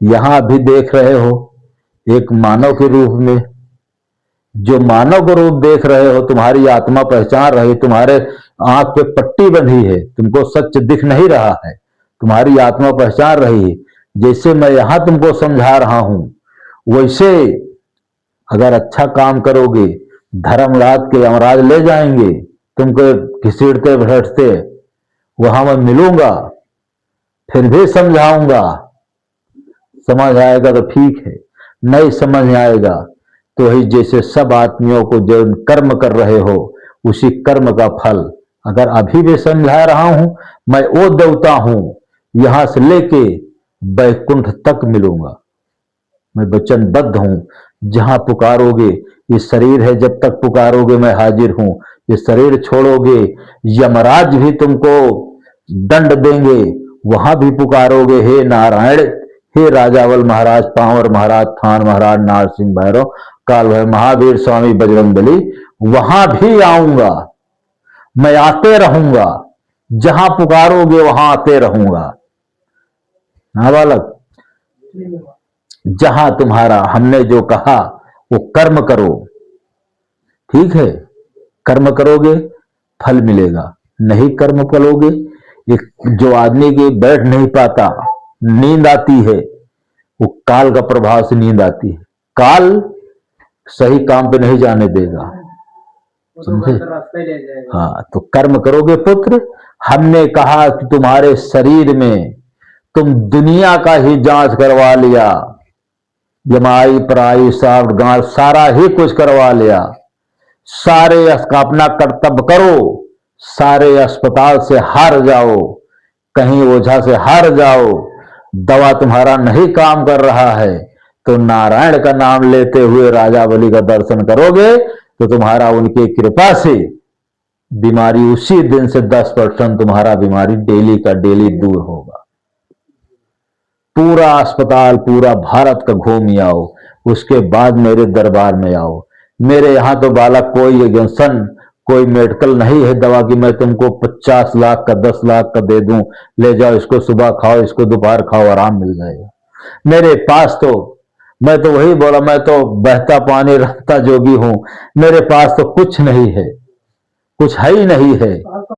यहां भी देख रहे हो एक मानव के रूप में, जो मानव को रूप देख रहे हो, तुम्हारी आत्मा पहचान रही, तुम्हारे आंख पे पट्टी बंधी है, तुमको सच दिख नहीं रहा है, तुम्हारी आत्मा पहचान रही है। जैसे मैं यहां तुमको समझा रहा हूं, वैसे अगर अच्छा काम करोगे, धर्मराज के यमराज ले जाएंगे, तुमको घसीटते बैठते, वहां मैं मिलूंगा, फिर भी समझाऊंगा। समझ आएगा तो ठीक है, नहीं समझ आएगा तो ही जैसे सब आदमियों को जो कर्म कर रहे हो, उसी कर्म का फल। अगर अभी भी समझा रहा हूं, मैं वो देवता हूं, यहां से लेके बैकुंठ तक मिलूंगा। मैं वचनबद्ध हूं, जहां पुकारोगे, ये शरीर है, जब तक पुकारोगे मैं हाजिर हूं। ये शरीर छोड़ोगे, यमराज भी तुमको दंड देंगे, वहां भी पुकारोगे, हे नारायण, हे राजावल महाराज, पांवर महाराज, थान महाराज, नारसिंह भैरव, काल भैरव, महावीर स्वामी, बजरंगबली, वहां भी आऊंगा। मैं आते रहूंगा, जहां पुकारोगे वहां आते रहूंगा। हाँ बालक, जहां तुम्हारा, हमने जो कहा वो कर्म करो, ठीक है, कर्म करोगे फल मिलेगा, नहीं कर्म करोगे, एक जो आदमी के बैठ नहीं पाता, नींद आती है, वो काल का प्रभाव से नींद आती है, काल सही काम पे नहीं जाने देगा, समझे? हाँ, तो कर्म करोगे पुत्र। हमने कहा कि तुम्हारे शरीर में तुम दुनिया का ही जांच करवा लिया, जमाई पराई साफ गांठ सारा ही कुछ करवा लिया, सारे अपना कर्तव्य करो, सारे अस्पताल से हार जाओ, कहीं ओझा से हार जाओ, दवा तुम्हारा नहीं काम कर रहा है, तो नारायण का नाम लेते हुए राजा बलि का दर्शन करोगे, तो तुम्हारा उनकी कृपा से बीमारी उसी दिन से 10% तुम्हारा बीमारी डेली का डेली दूर होगा। पूरा अस्पताल, पूरा भारत का घूम आओ, उसके बाद मेरे दरबार में आओ। मेरे यहां तो बालक कोई एजेंशन, कोई मेडिकल नहीं है दवा की मैं तुमको 50 लाख का 10 लाख का दे दूं, ले जाओ, इसको सुबह खाओ, इसको दोपहर खाओ, आराम मिल जाएगा। मेरे पास तो, मैं तो वही बोला, मैं तो बहता पानी रहता जोगी हूं, मेरे पास तो कुछ नहीं है, कुछ है ही नहीं है।